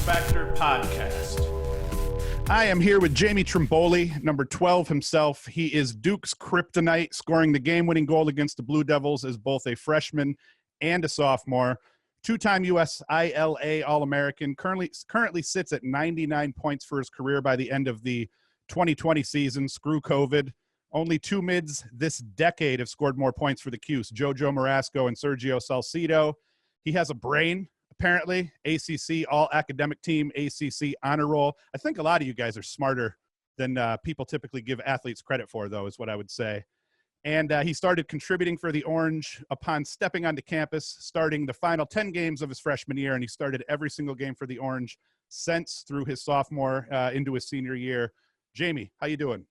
LaxFactor podcast. I am here with Jamie Trimboli, number 12 himself. He is Duke's kryptonite, scoring the game-winning goal against the Blue Devils as both a freshman and a sophomore. Two-time USILA All-American, currently sits at 99 points for his career by the end of the 2020 season. Screw COVID. Only two mids this decade have scored more points for the Cuse, Jojo Marasco and Sergio Salcido. He has a brain, apparently. ACC all-academic team, ACC honor roll. I think a lot of you guys are smarter than people typically give athletes credit for, though, is what I would say. And he started contributing for the Orange upon stepping onto campus, starting the final 10 games of his freshman year, and he started every single game for the Orange since through his sophomore into his senior year. Jamie, how you doing?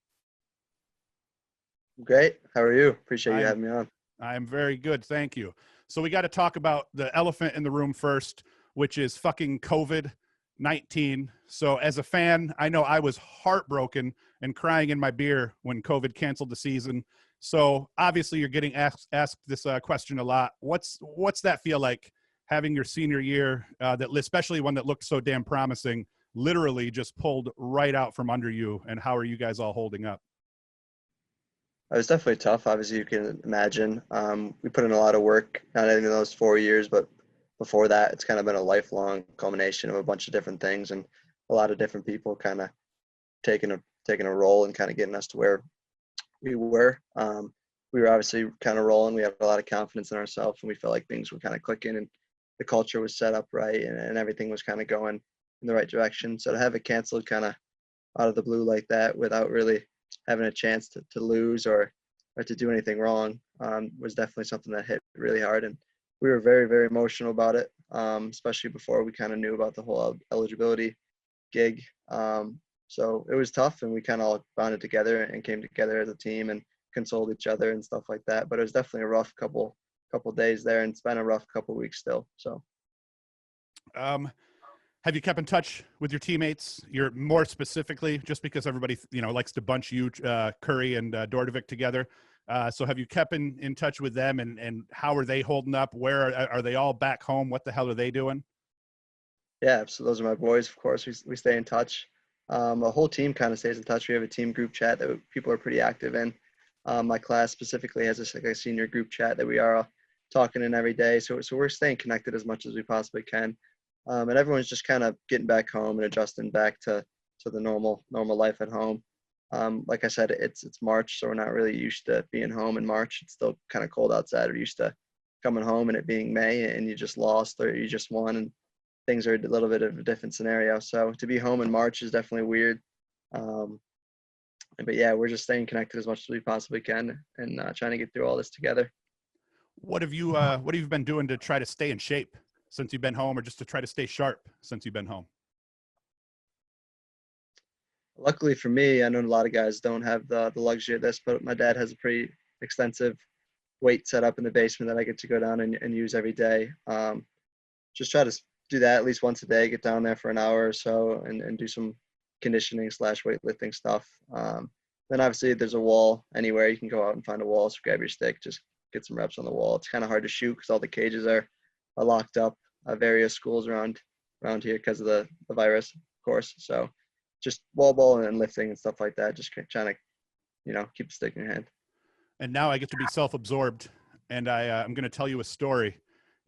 Great. How are you? Appreciate you having me on. I'm very good. Thank you. So we got to talk about the elephant in the room first, which is fucking COVID-19. So as a fan, I know I was heartbroken and crying in my beer when COVID canceled the season. So obviously you're getting asked this question a lot. What's that feel like, having your senior year, especially one that looked so damn promising, literally just pulled right out from under you? And how are you guys all holding up? It was definitely tough. Obviously, you can imagine. We put in a lot of work, not only in those 4 years, but before that, it's kind of been a lifelong culmination of a bunch of different things and a lot of different people kind of taking a role and kind of getting us to where we were. We were obviously kind of rolling. We had a lot of confidence in ourselves, and we felt like things were kind of clicking and the culture was set up right, and everything was kind of going in the right direction. So to have it canceled kind of out of the blue like that without really having a chance to lose or to do anything wrong was definitely something that hit really hard. And we were very, very emotional about it, especially before we kind of knew about the whole eligibility gig. So it was tough, and we kind of all bonded together and came together as a team and consoled each other and stuff like that. But it was definitely a rough couple days there, and it's been a rough couple weeks still. So have you kept in touch with your teammates? You're more specifically, just because everybody, likes to bunch you, Curry and Dordovic together. So have you kept in touch with them, and how are they holding up? Where are they all back home? What the hell are they doing? Yeah, so those are my boys. Of course, we stay in touch. The whole team kind of stays in touch. We have a team group chat that people are pretty active in. My class specifically has a senior group chat that we are talking in every day. So we're staying connected as much as we possibly can. And everyone's just kind of getting back home and adjusting back to the normal life at home. Like I said, it's March, so we're not really used to being home in March. It's still kind of cold outside. We're used to coming home and it being May, and you just lost or you just won, and things are a little bit of a different scenario. So to be home in March is definitely weird. But yeah, we're just staying connected as much as we possibly can and trying to get through all this together. What have you been doing to try to stay in shape since you've been home, or just to try to stay sharp since you've been home? Luckily for me, I know a lot of guys don't have the luxury of this, but my dad has a pretty extensive weight set up in the basement that I get to go down and use every day. Just try to do that at least once a day, get down there for an hour or so and do some conditioning / weightlifting stuff. Then obviously there's a wall anywhere. You can go out and find a wall, so grab your stick, just get some reps on the wall. It's kind of hard to shoot because all the cages are locked up. Various schools around here because of the virus, of course. So just wall ball and lifting and stuff like that, just trying to keep the stick in your hand. And now I get to be self-absorbed, and I'm going to tell you a story.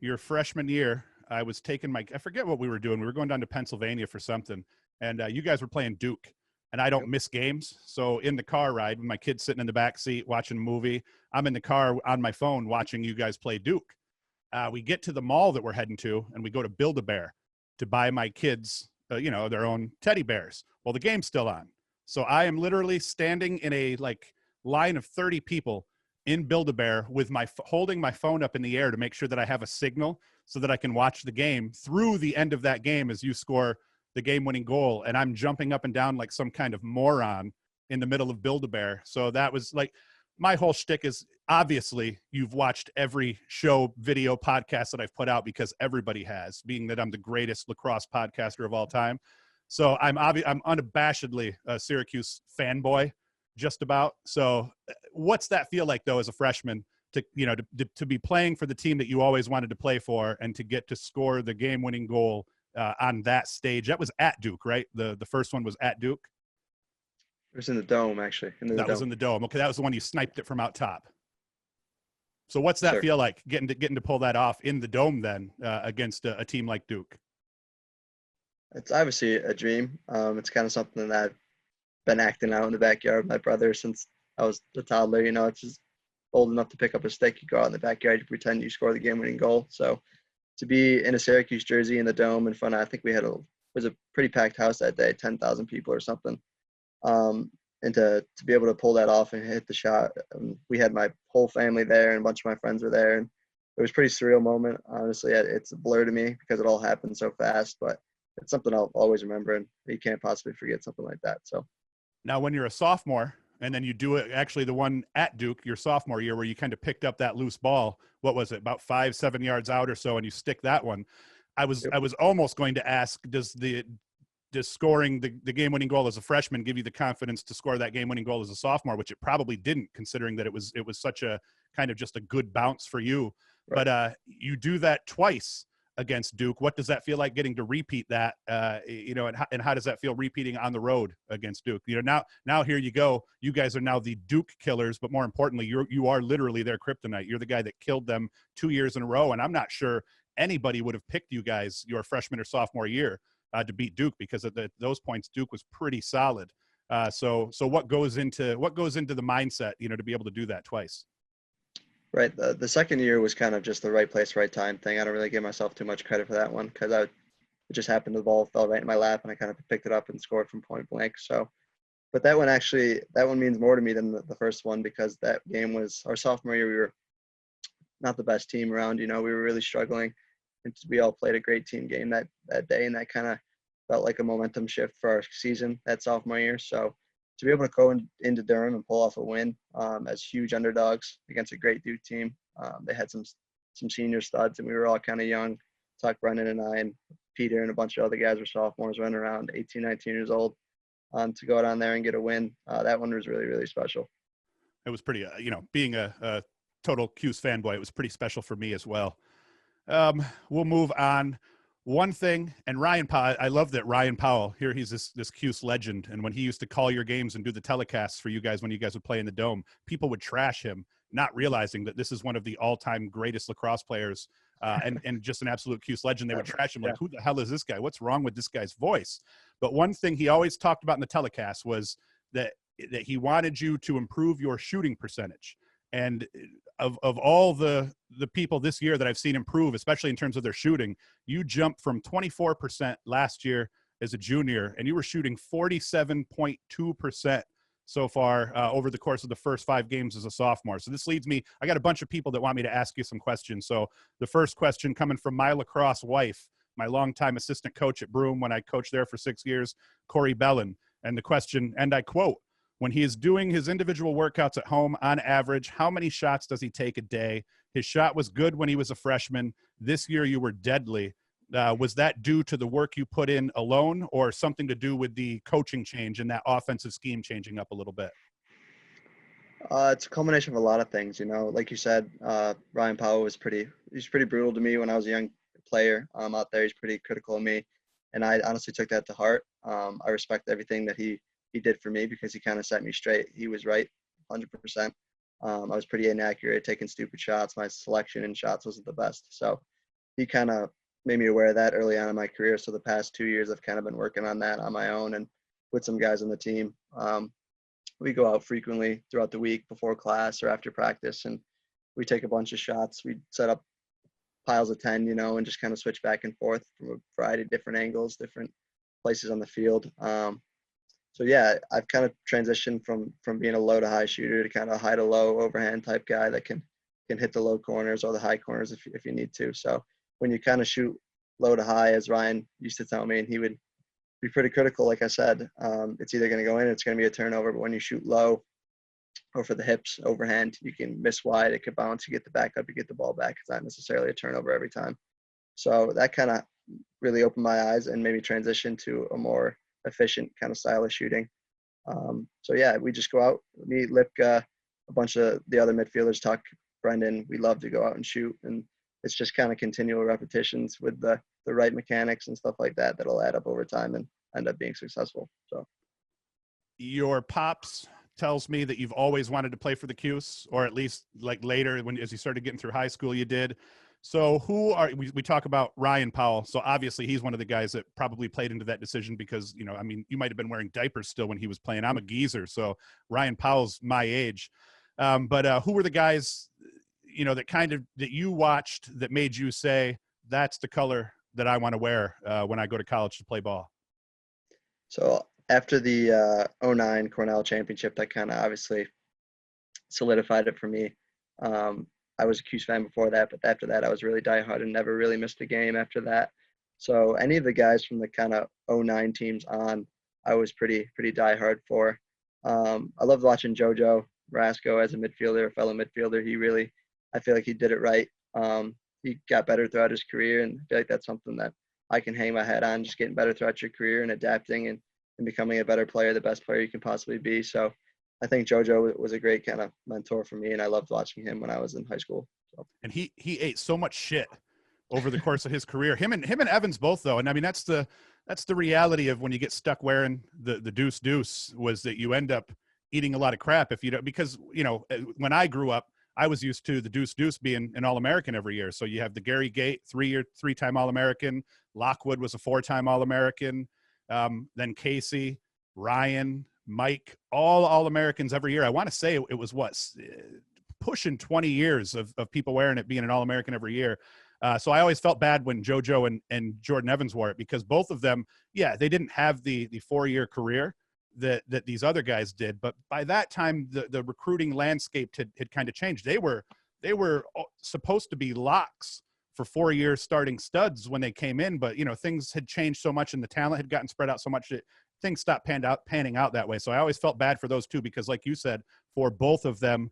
Your freshman year, I was taking I forget what we were doing. We were going down to Pennsylvania for something, and you guys were playing Duke, and I don't miss games. So in the car ride, with my kids sitting in the back seat watching a movie, I'm in the car on my phone watching you guys play Duke. We get to the mall that we're heading to, and we go to Build-A-Bear to buy my kids, their own teddy bears. Well, the game's still on. So I am literally standing in a line of 30 people in Build-A-Bear with holding my phone up in the air to make sure that I have a signal so that I can watch the game through the end of that game as you score the game-winning goal. And I'm jumping up and down like some kind of moron in the middle of Build-A-Bear. So that was my whole shtick is, obviously you've watched every show, video, podcast that I've put out, because everybody has, being that I'm the greatest lacrosse podcaster of all time. So I'm unabashedly a Syracuse fanboy, just about. So what's that feel like, though, as a freshman, to be playing for the team that you always wanted to play for, and to get to score the game-winning goal on that stage. That was at Duke, right? The first one was at Duke. It was in the dome, actually. That was in the dome. Okay, that was the one you sniped it from out top. So what's that Sure. feel like getting to pull that off in the dome then against a team like Duke? It's obviously a dream. It's kind of something that I've been acting out in the backyard with my brother since I was a toddler. You know, it's just old enough to pick up a stick. You go out in the backyard, you pretend you score the game-winning goal. So to be in a Syracuse jersey in the dome in front of, I think it was a pretty packed house that day, 10,000 people or something. And to be able to pull that off and hit the shot, we had my whole family there and a bunch of my friends were there. And it was a pretty surreal moment. Honestly, it's a blur to me because it all happened so fast, but it's something I'll always remember, and you can't possibly forget something like that. So now when you're a sophomore and then you do it, actually the one at Duke, your sophomore year, where you kind of picked up that loose ball, what was it, about 5-7 yards out or so, and you stick that one. I was almost going to ask, does scoring the game-winning goal as a freshman give you the confidence to score that game-winning goal as a sophomore, which it probably didn't, considering that it was such a kind of just a good bounce for you. Right. But you do that twice against Duke. What does that feel like getting to repeat that? And how does that feel repeating on the road against Duke? Now here you go. You guys are now the Duke killers, but more importantly, you are literally their kryptonite. You're the guy that killed them 2 years in a row, and I'm not sure anybody would have picked you guys your freshman or sophomore year to beat Duke, because at those points Duke was pretty solid. So what goes into the mindset, to be able to do that twice? Right. The second year was kind of just the right place, right time thing. I don't really give myself too much credit for that one because it just happened. The ball fell right in my lap and I kind of picked it up and scored from point blank. So, but that one means more to me than the first one, because that game was our sophomore year. We were not the best team around. We were really struggling, and we all played a great team game that day, and that kind of felt like a momentum shift for our season that sophomore year. So to be able to go into Durham and pull off a win as huge underdogs against a great Duke team. They had some senior studs, and we were all kind of young. Tuck, Brennan, and I, and Peter, and a bunch of other guys were sophomores, running around 18, 19 years old. To go down there and get a win, that one was really, really special. It was pretty, being a total Cuse fanboy, it was pretty special for me as well. We'll move on. One thing, and Ryan Powell, I love that Ryan Powell, here he's this Cuse legend, and when he used to call your games and do the telecasts for you guys when you guys would play in the Dome, people would trash him, not realizing that this is one of the all-time greatest lacrosse players and just an absolute Cuse legend. They would trash him like, who the hell is this guy? What's wrong with this guy's voice? But one thing he always talked about in the telecast was that he wanted you to improve your shooting percentage. And of all the people this year that I've seen improve, especially in terms of their shooting, you jumped from 24% last year as a junior, and you were shooting 47.2% so far over the course of the first 5 games as a sophomore. So this leads me, I got a bunch of people that want me to ask you some questions. So the first question coming from my lacrosse wife, my longtime assistant coach at Broome when I coached there for 6 years, Corey Bellin. And the question, and I quote, when he is doing his individual workouts at home, on average, how many shots does he take a day? His shot was good when he was a freshman. This year you were deadly. Was that due to the work you put in alone, or something to do with the coaching change and that offensive scheme changing up a little bit? It's a combination of a lot of things. Like you said, Ryan Powell he's pretty brutal to me when I was a young player out there. He's pretty critical of me, and I honestly took that to heart. I respect everything that he did for me, because he kind of set me straight. He was right 100%. I was pretty inaccurate, taking stupid shots. My selection in shots wasn't the best. So he kind of made me aware of that early on in my career. So the past 2 years, I've kind of been working on that on my own and with some guys on the team. We go out frequently throughout the week before class or after practice, and we take a bunch of shots. We set up piles of 10, and just kind of switch back and forth from a variety of different angles, different places on the field. So yeah, I've kind of transitioned from being a low to high shooter to kind of high to low overhand type guy that can hit the low corners or the high corners if you need to. So when you kind of shoot low to high, as Ryan used to tell me, and he would be pretty critical, like I said, it's either going to go in, it's going to be a turnover. But when you shoot low or for the hips overhand, you can miss wide, it could bounce, you get the back up, you get the ball back. It's not necessarily a turnover every time. So that kind of really opened my eyes and made me transition to a more efficient kind of style of shooting. So yeah, we just go out, me, Lipka, a bunch of the other midfielders, Tuck, Brendan, we love to go out and shoot, and it's just kind of continual repetitions with the the right mechanics and stuff like that, that'll add up over time and end up being successful. So your pops tells me that you've always wanted to play for the Cuse, or at least like later when as you started getting through high school, you did. So who are we talk about Ryan Powell? So obviously he's one of the guys that probably played into that decision because, you know, I mean, you might have been wearing diapers still when he was playing. I'm a geezer, so Ryan Powell's my age. But who were the guys, you know, that you watched that made you say that's the color that I want to wear when I go to college to play ball? So after the '09 Cornell championship, that kind of obviously solidified it for me. I was a Cuse fan before that, but after that, I was really diehard and never really missed a game after that. So any of the guys from the kind of '09 teams on, I was pretty diehard for. I loved watching JoJo Rasco as a midfielder, a fellow midfielder. I feel like he did it right. He got better throughout his career, and I feel like that's something that I can hang my hat on, just getting better throughout your career and adapting and becoming a better player, the best player you can possibly be. So I think JoJo was a great kind of mentor for me, and I loved watching him when I was in high school. So. And he ate so much shit over the course of his career. Him and Evans both, though. And I mean, that's the reality of when you get stuck wearing the deuce was that you end up eating a lot of crap if you don't, because, you know, when I grew up, I was used to the deuce being an All-American every year. So you have the Gary Gate, three-time All-American. Lockwood was a 4-time All-American. Then Casey, Ryan, Mike, all All-Americans every year. I want to say it was pushing 20 years of people wearing it, being an All-American every year. So I always felt bad when JoJo and Jordan Evans wore it, because both of them, yeah, they didn't have the 4-year career that these other guys did. But by that time, the recruiting landscape had kind of changed. They were supposed to be locks for 4 years starting studs when they came in. But, you know, things had changed so much and the talent had gotten spread out so much that things stopped panning out that way. So I always felt bad for those two, because like you said, for both of them,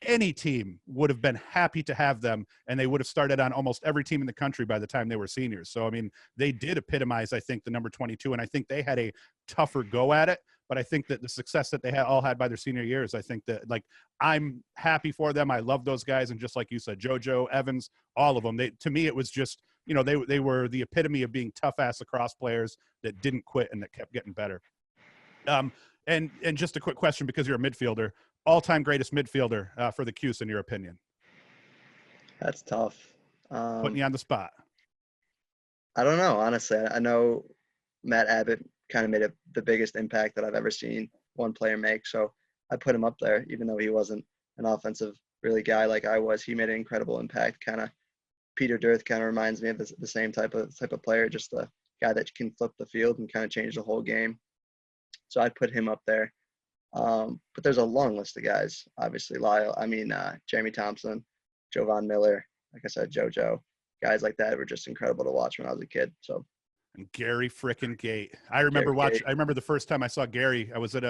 any team would have been happy to have them, and they would have started on almost every team in the country by the time they were seniors. So, I mean, they did epitomize, I think, the number 22, and I think they had a tougher go at it. But I think that the success that they all had by their senior years, I think that, like, I'm happy for them. I love those guys. And just like you said, JoJo, Evans, all of them, to me, it was just, you know, they were the epitome of being tough-ass lacrosse players that didn't quit and that kept getting better. And just a quick question, because you're a midfielder, all-time greatest midfielder for the Cuse, in your opinion? That's tough. Putting you on the spot. I don't know, honestly. I know Matt Abbott kind of made the biggest impact that I've ever seen one player make. So I put him up there, even though he wasn't an offensive really guy like I was. He made an incredible impact. Kind of Peter Dirth kind of reminds me of the same type of player, just a guy that can flip the field and kind of change the whole game. So I'd put him up there. But there's a long list of guys, obviously. Jeremy Thompson, Jovan Miller, like I said, JoJo, guys like that were just incredible to watch when I was a kid. So. And Gary frickin' Gate. I remember the first time I saw Gary. I was I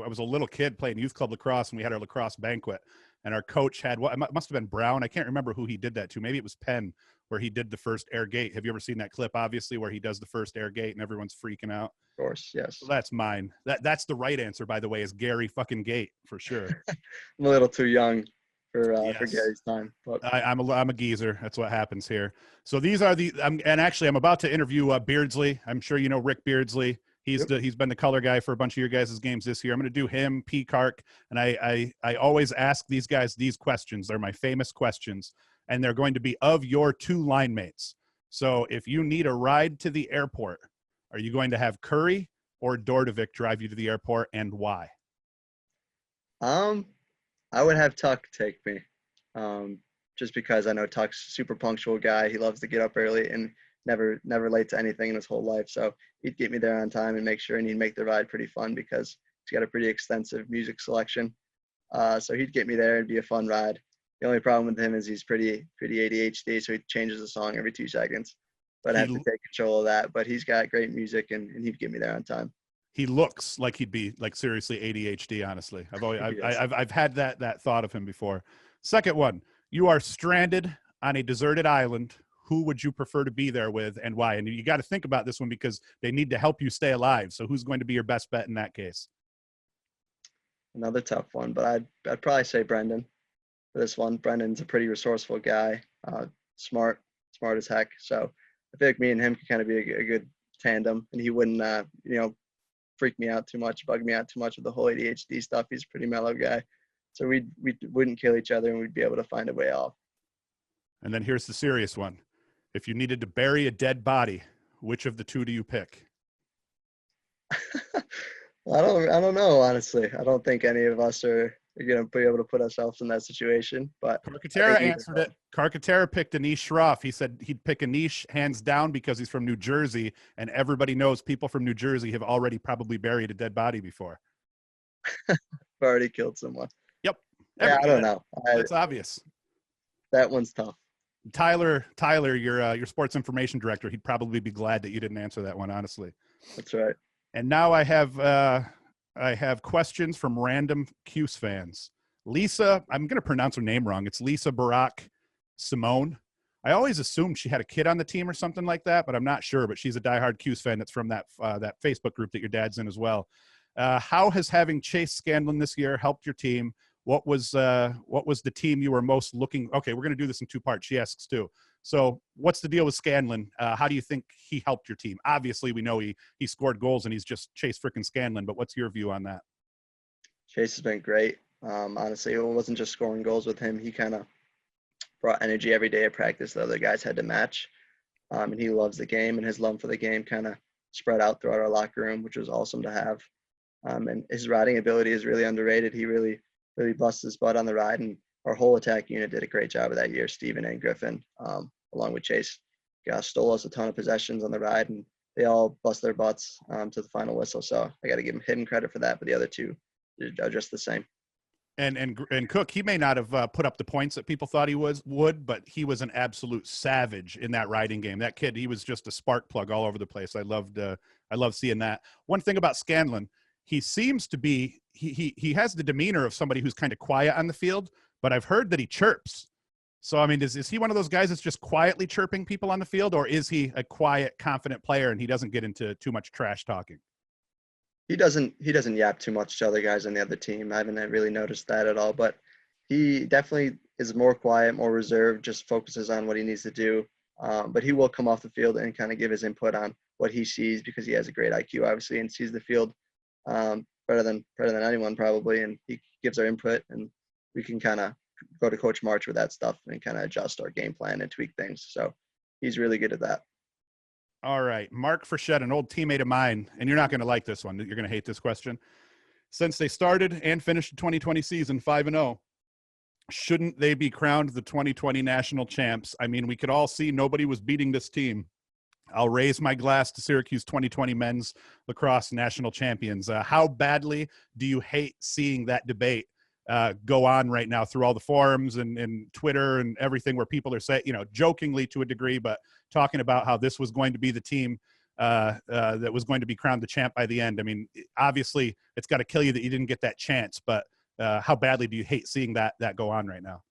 was a little kid playing youth club lacrosse, and we had our lacrosse banquet. And our coach had it must have been Brown. I can't remember who he did that to. Maybe it was Penn, where he did the first air gate. Have you ever seen that clip? Obviously, where he does the first air gate and everyone's freaking out. Of course, yes. So that's mine. That's the right answer, by the way, is Gary fucking Gate for sure. I'm a little too young for Yes. Gary's time, but I'm a geezer. That's what happens here. So these are I'm about to interview Beardsley. I'm sure you know Rick Beardsley. He's been the color guy for a bunch of your guys' games this year. I'm going to do him, P. Kark, and I always ask these guys these questions. They're my famous questions, and they're going to be of your two line mates. So if you need a ride to the airport, are you going to have Curry or Dordovic drive you to the airport, and why? I would have Tuck take me, just because I know Tuck's a super punctual guy. He loves to get up early and never late to anything in his whole life. So he'd get me there on time and make sure, and he'd make the ride pretty fun because he's got a pretty extensive music selection. So he'd get me there. It'd be a fun ride. The only problem with him is he's pretty ADHD, so he changes the song every 2 seconds. But I have to take control of that. But he's got great music, and he'd get me there on time. He looks like he'd be like seriously ADHD. Honestly, I've had that thought of him before. Second one, you are stranded on a deserted island. Who would you prefer to be there with, and why? And you got to think about this one because they need to help you stay alive. So who's going to be your best bet in that case? Another tough one, but I'd probably say Brendan for this one. Brendan's a pretty resourceful guy, smart as heck. So I feel like me and him could kind of be a good tandem, and he wouldn't, freak me out too much, bug me out too much with the whole ADHD stuff. He's a pretty mellow guy. So we wouldn't kill each other, and we'd be able to find a way off. And then here's the serious one. If you needed to bury a dead body, which of the two do you pick? I don't know, honestly. I don't think any of us are going to be able to put ourselves in that situation. But Carcaterra answered it. Carcaterra picked Anish Shroff. He said he'd pick Anish hands down because he's from New Jersey, and everybody knows people from New Jersey have already probably buried a dead body before. I've already killed someone. Yep. Yeah, I don't know. That's obvious. That one's tough. Tyler, your sports information director, he'd probably be glad that you didn't answer that one, honestly. That's right. And now I have questions from random Cuse fans. Lisa, I'm going to pronounce her name wrong. It's Lisa Barack Simone. I always assumed she had a kid on the team or something like that, but I'm not sure. But she's a diehard Cuse fan that's from that Facebook group that your dad's in as well. How has having Chase Scanlan this year helped your team? What was the team you were most looking? Okay, we're going to do this in two parts. She asks too. So what's the deal with Scanlan? How do you think he helped your team? Obviously, we know he scored goals and he's just Chase freaking Scanlan, but what's your view on that? Chase has been great. Honestly, it wasn't just scoring goals with him. He kind of brought energy every day at practice the other guys had to match. And he loves the game, and his love for the game kind of spread out throughout our locker room, which was awesome to have. And his riding ability is really underrated. He really busts his butt on the ride, and our whole attack unit did a great job of that year. Steven and Griffin, along with Chase, stole us a ton of possessions on the ride, and they all bust their butts to the final whistle. So I got to give him hidden credit for that, but the other two are just the same. And Cook, he may not have put up the points that people thought he would, but he was an absolute savage in that riding game. That kid, he was just a spark plug all over the place. I loved seeing that. One thing about Scanlan, he seems to be he has the demeanor of somebody who's kind of quiet on the field, but I've heard that he chirps. So I mean, is he one of those guys that's just quietly chirping people on the field, or is he a quiet, confident player and he doesn't get into too much trash talking? He doesn't yap too much to other guys on the other team. I haven't really noticed that at all, but he definitely is more quiet, more reserved, just focuses on what he needs to do. But he will come off the field and kind of give his input on what he sees, because he has a great IQ, obviously, and sees the field better than anyone probably. And he gives our input, and we can kind of go to Coach March with that stuff and kind of adjust our game plan and tweak things. So he's really good at that. All right. Mark Frechette, an old teammate of mine, and you're not going to like this one. You're going to hate this question. Since they started and finished the 2020 season 5-0, shouldn't they be crowned the 2020 national champs? I mean, we could all see nobody was beating this team. I'll raise my glass to Syracuse 2020 men's lacrosse national champions. How badly do you hate seeing that debate go on right now through all the forums and Twitter and everything, where people are saying, jokingly to a degree, but talking about how this was going to be the team that was going to be crowned the champ by the end? I mean, obviously it's got to kill you that you didn't get that chance, but how badly do you hate seeing that go on right now?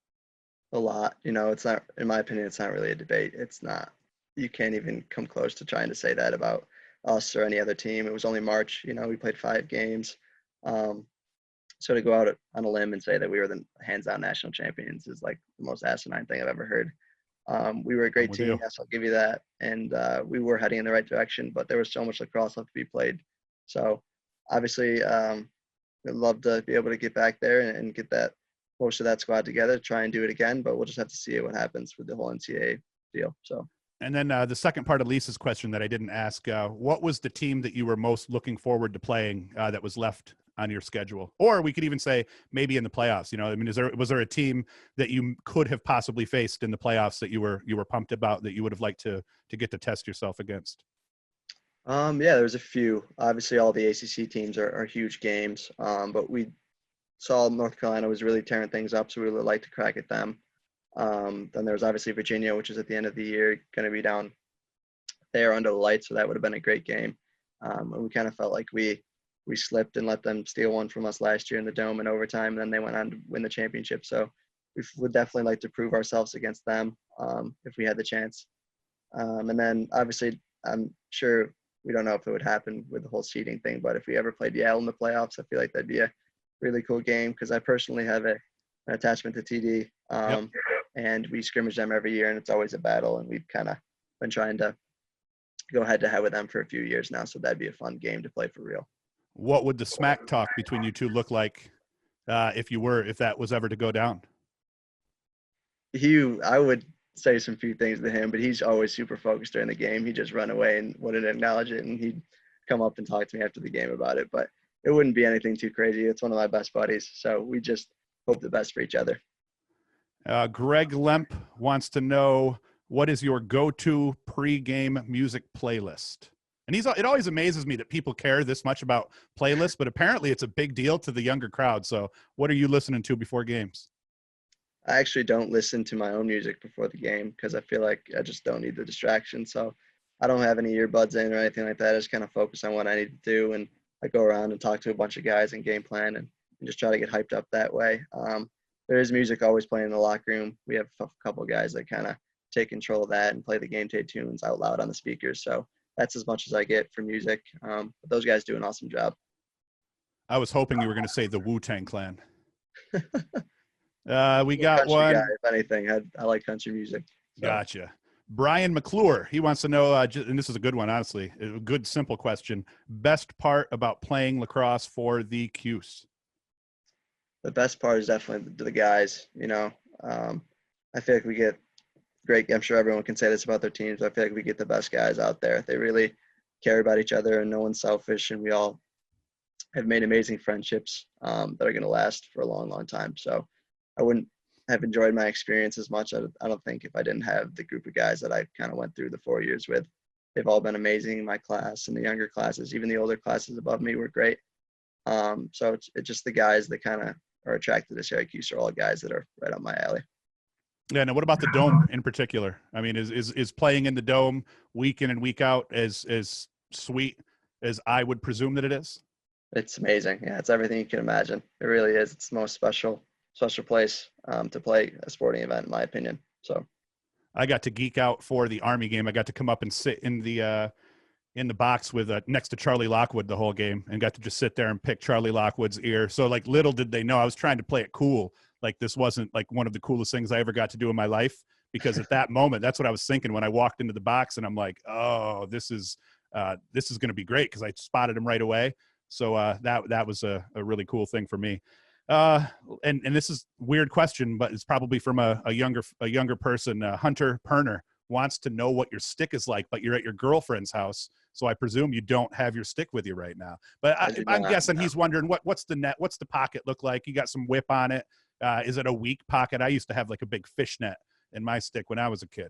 A lot. It's not, in my opinion, it's not really a debate. It's not. You can't even come close to trying to say that about us or any other team. It was only March. We played 5 games. So to go out on a limb and say that we were the hands-down national champions is like the most asinine thing I've ever heard. We were a great team, yes, I'll give you that. And we were heading in the right direction, but there was so much lacrosse left to be played. So obviously, I'd love to be able to get back there and get that most of that squad together, try and do it again, but we'll just have to see what happens with the whole NCAA deal. So. And then the second part of Lisa's question that I didn't ask, what was the team that you were most looking forward to playing that was left on your schedule? Or we could even say maybe in the playoffs. I mean, was there a team that you could have possibly faced in the playoffs that you were pumped about, that you would have liked to get to test yourself against? Yeah, there's a few. Obviously, all the ACC teams are huge games, but we saw North Carolina was really tearing things up, so we would like to crack at them. Then there was obviously Virginia, which is at the end of the year going to be down there under the lights, so that would have been a great game. And we kind of felt like we slipped and let them steal one from us last year in the Dome in overtime, and then they went on to win the championship. So we would definitely like to prove ourselves against them if we had the chance. And then obviously, I'm sure we don't know if it would happen with the whole seeding thing, but if we ever played Yale in the playoffs, I feel like that'd be a really cool game, because I personally have an attachment to TD. And we scrimmage them every year, and it's always a battle, and we've kind of been trying to go head to head with them for a few years now. So that'd be a fun game to play for real. What would the smack talk between you two look like if that was ever to go down? I would say some few things to him, but he's always super focused during the game. He'd just run away and wouldn't acknowledge it, and he'd come up and talk to me after the game about it. But it wouldn't be anything too crazy. It's one of my best buddies, so we just hope the best for each other. Greg Lemp wants to know, what is your go-to pre-game music playlist? And it always amazes me that people care this much about playlists, but apparently it's a big deal to the younger crowd. So what are you listening to before games? I actually don't listen to my own music before the game because I feel like I just don't need the distraction. So I don't have any earbuds in or anything like that. I just kind of focus on what I need to do, and I go around and talk to a bunch of guys and game plan and just try to get hyped up that way. There is music always playing in the locker room. We have a couple of guys that kind of take control of that and play the game day tunes out loud on the speakers. So that's as much as I get for music. But those guys do an awesome job. I was hoping you were going to say the Wu-Tang Clan. We got country one. Guy, if anything, I like country music. So. Gotcha. Brian McClure, he wants to know, and this is a good one, honestly, a good, simple question. Best part about playing lacrosse for the Cuse? The best part is definitely the guys, I feel like we get great. I'm sure everyone can say this about their teams, but I feel like we get the best guys out there. They really care about each other, and no one's selfish, and we all have made amazing friendships that are going to last for a long, long time. So I wouldn't have enjoyed my experience as much, I don't think, if I didn't have the group of guys that I kind of went through the 4 years with. They've all been amazing in my class and the younger classes. Even the older classes above me were great. So it's just the guys that kind of are attracted to Syracuse are all guys that are right up my alley. Yeah. Now, what about the Dome in particular? I mean, is playing in the Dome week in and week out as sweet as I would presume that it is? It's amazing. Yeah, it's everything you can imagine. It really is. It's the most special place to play a sporting event, in my opinion. So I got to geek out for the Army game. I got to come up and sit in the box with next to Charlie Lockwood the whole game, and got to just sit there and pick Charlie Lockwood's ear. So like, little did they know I was trying to play it cool. Like, this wasn't like one of the coolest things I ever got to do in my life, because at that moment, that's what I was thinking when I walked into the box, and I'm like, oh, this is going to be great, because I spotted him right away. So that was a really cool thing for me. And this is a weird question, but it's probably from a younger person. Hunter Perner wants to know what your stick is like, but you're at your girlfriend's house, so I presume you don't have your stick with you right now. But I'm guessing he's wondering what's the pocket look like? You got some whip on it. Is it a weak pocket? I used to have like a big fishnet in my stick when I was a kid.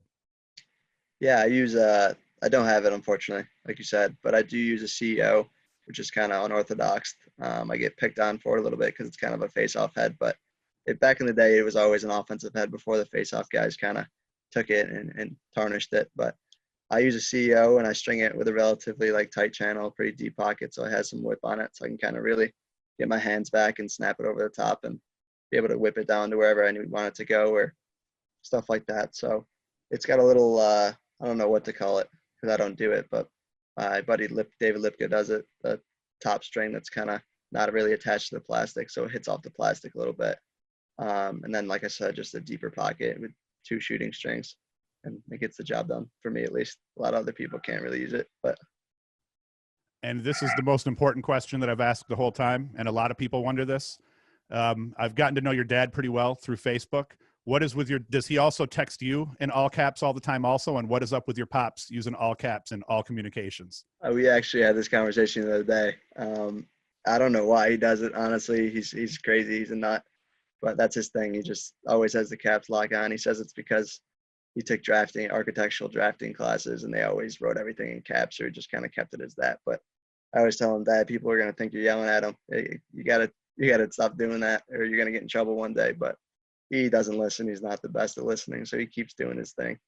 Yeah, I use I don't have it, unfortunately, like you said, but I do use a CEO, which is kind of unorthodox. I get picked on for it a little bit because it's kind of a face-off head, but back in the day, it was always an offensive head before the face-off guys kind of took it and tarnished it. But I use a CEO, and I string it with a relatively tight channel, pretty deep pocket, so it has some whip on it, so I can kind of really get my hands back and snap it over the top and be able to whip it down to wherever I want it to go, or stuff like that. So it's got a little I don't know what to call it because I don't do it, but my buddy David Lipka does it. The top string that's kind of not really attached to the plastic, so it hits off the plastic a little bit. And then, like I said, just a deeper pocket with 2 shooting strings, and it gets the job done for me, at least. A lot of other people can't really use it, but. And this is the most important question that I've asked the whole time, and a lot of people wonder this. I've gotten to know your dad pretty well through Facebook. What is with does he also text you in all caps all the time also? And what is up with your pops using all caps in all communications? We actually had this conversation the other day. I don't know why he does it. Honestly, he's crazy. He's a nut, but that's his thing. He just always has the caps lock on. He says it's because he took architectural drafting classes, and they always wrote everything in caps, or he just kind of kept it as that. But I always tell him, Dad, people are going to think you're yelling at him. Hey, you gotta stop doing that, or you're going to get in trouble one day. But he doesn't listen. He's not the best at listening, so he keeps doing his thing.